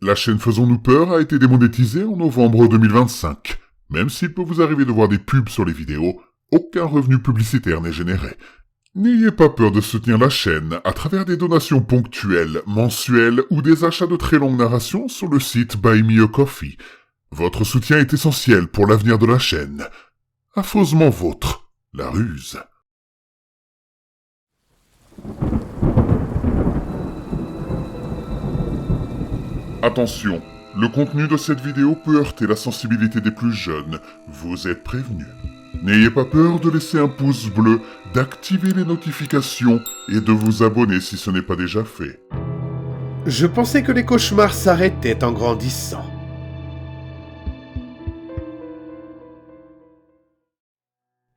La chaîne Faisons-nous peur a été démonétisée en novembre 2025. Même s'il peut vous arriver de voir des pubs sur les vidéos, aucun revenu publicitaire n'est généré. N'ayez pas peur de soutenir la chaîne à travers des donations ponctuelles, mensuelles ou des achats de très longues narrations sur le site Buy Me a Coffee. Votre soutien est essentiel pour l'avenir de la chaîne. Affreusement vôtre, la ruse. Attention, le contenu de cette vidéo peut heurter la sensibilité des plus jeunes. Vous êtes prévenus. N'ayez pas peur de laisser un pouce bleu, d'activer les notifications et de vous abonner si ce n'est pas déjà fait. Je pensais que les cauchemars s'arrêtaient en grandissant.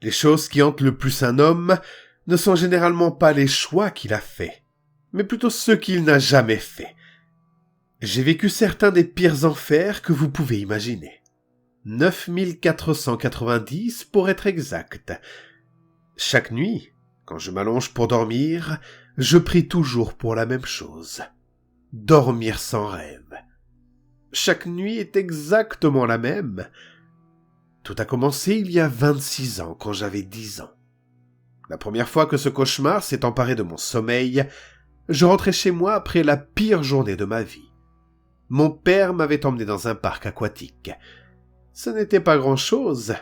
Les choses qui hantent le plus un homme ne sont généralement pas les choix qu'il a faits, mais plutôt ceux qu'il n'a jamais faits. J'ai vécu certains des pires enfers que vous pouvez imaginer. 9490 pour être exact. Chaque nuit, quand je m'allonge pour dormir, je prie toujours pour la même chose. Dormir sans rêve. Chaque nuit est exactement la même. Tout a commencé il y a 26 ans, quand j'avais 10 ans. La première fois que ce cauchemar s'est emparé de mon sommeil, je rentrais chez moi après la pire journée de ma vie. Mon père m'avait emmené dans un parc aquatique. Ce n'était pas grand-chose,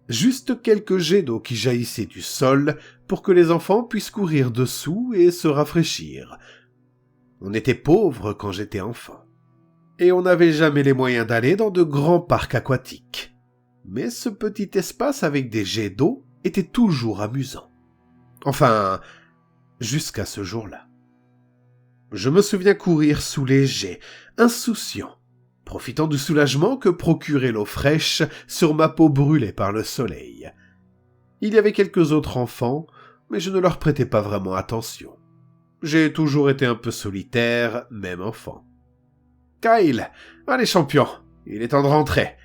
juste quelques jets d'eau qui jaillissaient du sol pour que les enfants puissent courir dessous et se rafraîchir. On était pauvres quand j'étais enfant, et on n'avait jamais les moyens d'aller dans de grands parcs aquatiques. Mais ce petit espace avec des jets d'eau était toujours amusant. Enfin, jusqu'à ce jour-là. Je me souviens courir sous les jets, insouciant, profitant du soulagement que procurait l'eau fraîche sur ma peau brûlée par le soleil. Il y avait quelques autres enfants, mais je ne leur prêtais pas vraiment attention. J'ai toujours été un peu solitaire, même enfant. « Kyle, allez champion, il est temps de rentrer !»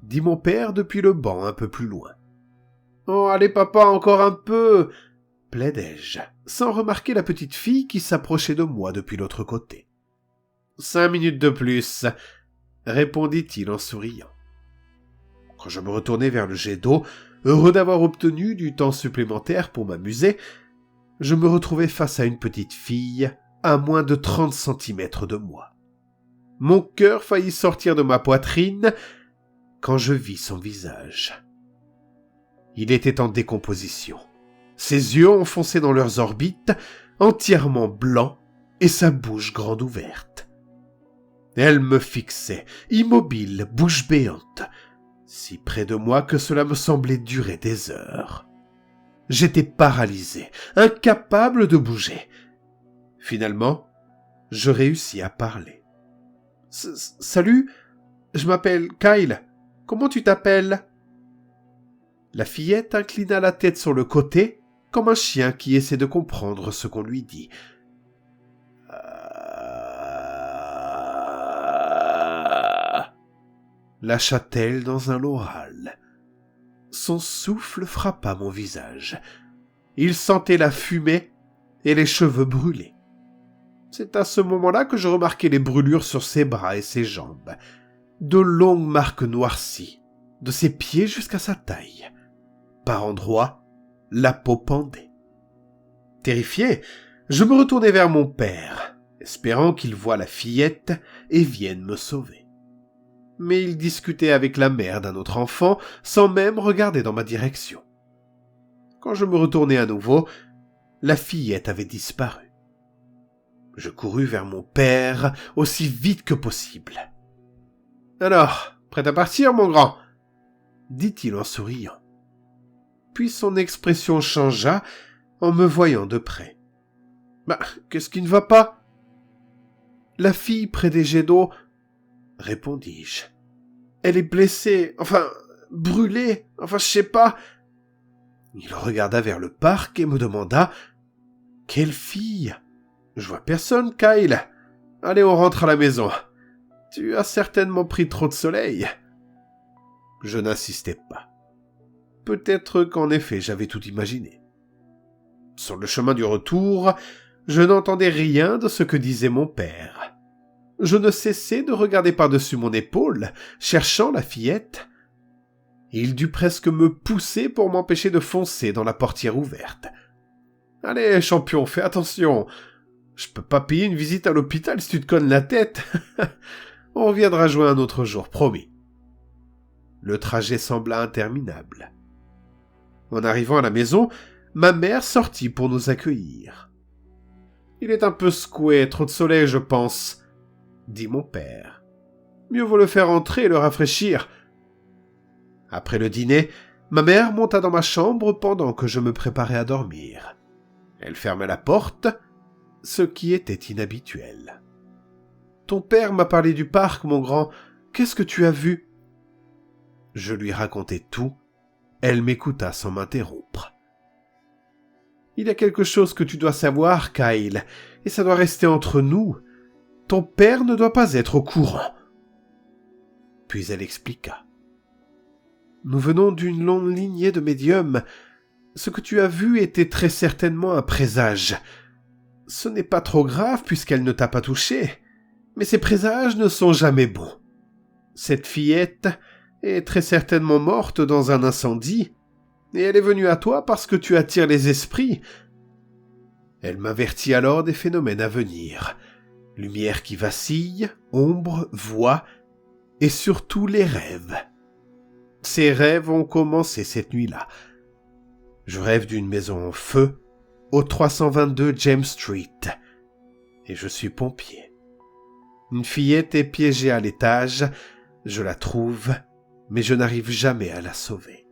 dit mon père depuis le banc un peu plus loin. « Oh, allez papa, encore un peu !» plaidai-je, sans remarquer la petite fille qui s'approchait de moi depuis l'autre côté. « 5 minutes de plus !» répondit-il en souriant. Quand je me retournai vers le jet d'eau, heureux d'avoir obtenu du temps supplémentaire pour m'amuser, je me retrouvai face à une petite fille à moins de 30 centimètres de moi. Mon cœur faillit sortir de ma poitrine quand je vis son visage. Il était en décomposition. Ses yeux enfoncés dans leurs orbites, entièrement blancs, et sa bouche grande ouverte. Elle me fixait, immobile, bouche béante, si près de moi que cela me semblait durer des heures. J'étais paralysé, incapable de bouger. Finalement, je réussis à parler. « Salut, je m'appelle Kyle. Comment tu t'appelles ?» La fillette inclina la tête sur le côté, comme un chien qui essaie de comprendre ce qu'on lui dit. Lâcha-t-elle dans un l'oral. Son souffle frappa mon visage. Il sentait la fumée et les cheveux brûlés. C'est à ce moment-là que je remarquai les brûlures sur ses bras et ses jambes, de longues marques noircies, de ses pieds jusqu'à sa taille. Par endroits, la peau pendait. Terrifié, je me retournai vers mon père, espérant qu'il voie la fillette et vienne me sauver. Mais il discutait avec la mère d'un autre enfant sans même regarder dans ma direction. Quand je me retournai à nouveau, la fillette avait disparu. Je courus vers mon père aussi vite que possible. « Alors, prêt à partir, mon grand ?» dit-il en souriant. Puis son expression changea en me voyant de près. « Bah, qu'est-ce qui ne va pas ?»« La fille près des jets d'eau, » répondis-je. « Elle est blessée, enfin, brûlée, enfin, je sais pas. » Il regarda vers le parc et me demanda « Quelle fille ? Je vois personne, Kyle. Allez, on rentre à la maison. Tu as certainement pris trop de soleil. » Je n'insistais pas. Peut-être qu'en effet j'avais tout imaginé. Sur le chemin du retour, je n'entendais rien de ce que disait mon père. je ne cessai de regarder par-dessus mon épaule, cherchant la fillette. Il dut presque me pousser pour m'empêcher de foncer dans la portière ouverte. « Allez, champion, fais attention. Je peux pas payer une visite à l'hôpital si tu te cognes la tête. On reviendra jouer un autre jour, promis. » Le trajet sembla interminable. En arrivant à la maison, ma mère sortit pour nous accueillir. « Il est un peu secoué, trop de soleil, je pense, » dit mon père. « Mieux vaut le faire entrer et le rafraîchir. » Après le dîner, ma mère monta dans ma chambre pendant que je me préparais à dormir. Elle ferma la porte, ce qui était inhabituel. « Ton père m'a parlé du parc, mon grand. Qu'est-ce que tu as vu ?» Je lui racontai tout. Elle m'écouta sans m'interrompre. « Il y a quelque chose que tu dois savoir, Kyle, et ça doit rester entre nous. Ton père ne doit pas être au courant. » Puis elle expliqua. « Nous venons d'une longue lignée de médiums. Ce que tu as vu était très certainement un présage. Ce n'est pas trop grave puisqu'elle ne t'a pas touché, mais ces présages ne sont jamais bons. Cette fillette est très certainement morte dans un incendie, et elle est venue à toi parce que tu attires les esprits. » Elle m'avertit alors des phénomènes à venir. Lumière qui vacille, ombre, voix, et surtout les rêves. Ces rêves ont commencé cette nuit-là. Je rêve d'une maison en feu, au 322 James Street, et je suis pompier. Une fillette est piégée à l'étage, je la trouve, mais je n'arrive jamais à la sauver.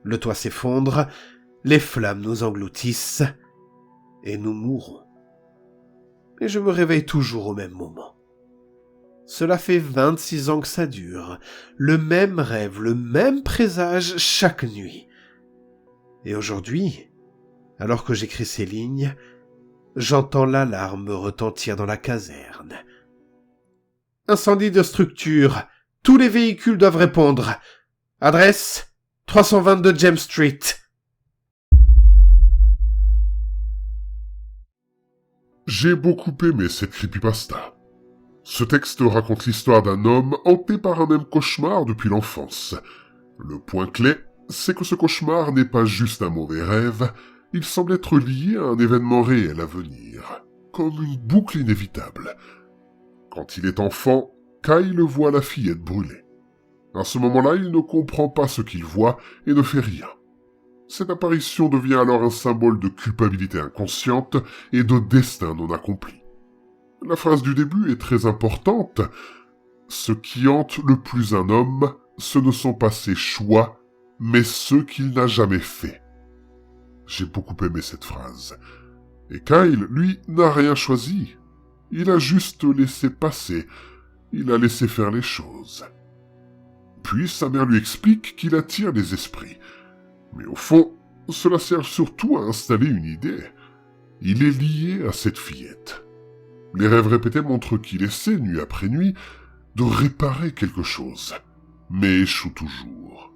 Le toit s'effondre, les flammes nous engloutissent, et nous mourons. Et je me réveille toujours au même moment. Cela fait 26 ans que ça dure, le même rêve, le même présage chaque nuit. Et aujourd'hui, alors que j'écris ces lignes, j'entends l'alarme retentir dans la caserne. Incendie de structure. Tous les véhicules doivent répondre. Adresse 322 James Street. J'ai beaucoup aimé cette creepypasta. Ce texte raconte l'histoire d'un homme hanté par un même cauchemar depuis l'enfance. Le point clé, c'est que ce cauchemar n'est pas juste un mauvais rêve, il semble être lié à un événement réel à venir, comme une boucle inévitable. Quand il est enfant, Kyle voit la fillette brûler. À ce moment-là, il ne comprend pas ce qu'il voit et ne fait rien. Cette apparition devient alors un symbole de culpabilité inconsciente et de destin non accompli. La phrase du début est très importante. Ce qui hante le plus un homme, ce ne sont pas ses choix, mais ceux qu'il n'a jamais faits. J'ai beaucoup aimé cette phrase. Et Kyle, lui, n'a rien choisi. Il a juste laissé passer. Il a laissé faire les choses. Puis sa mère lui explique qu'il attire les esprits. Mais au fond, cela sert surtout à installer une idée. Il est lié à cette fillette. Les rêves répétés montrent qu'il essaie, nuit après nuit, de réparer quelque chose, mais échoue toujours.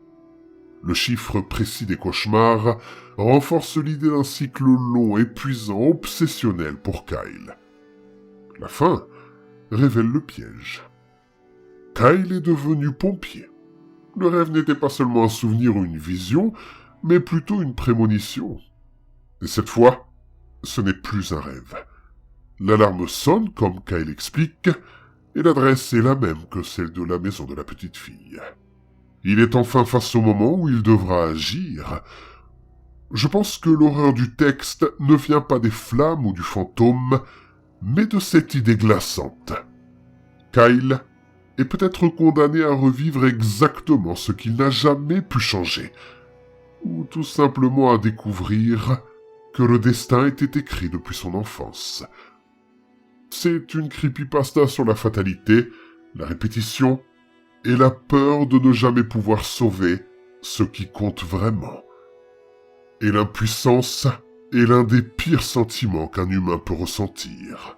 Le chiffre précis des cauchemars renforce l'idée d'un cycle long, épuisant, obsessionnel pour Kyle. La fin révèle le piège. Kyle est devenu pompier. Le rêve n'était pas seulement un souvenir ou une vision, mais plutôt une prémonition. Et cette fois, ce n'est plus un rêve. L'alarme sonne, comme Kyle explique, et l'adresse est la même que celle de la maison de la petite fille. Il est enfin face au moment où il devra agir. Je pense que l'horreur du texte ne vient pas des flammes ou du fantôme, mais de cette idée glaçante. Kyle est peut-être condamné à revivre exactement ce qu'il n'a jamais pu changer, ou tout simplement à découvrir que le destin était écrit depuis son enfance. C'est une creepypasta sur la fatalité, la répétition et la peur de ne jamais pouvoir sauver ce qui compte vraiment. Et l'impuissance est l'un des pires sentiments qu'un humain peut ressentir.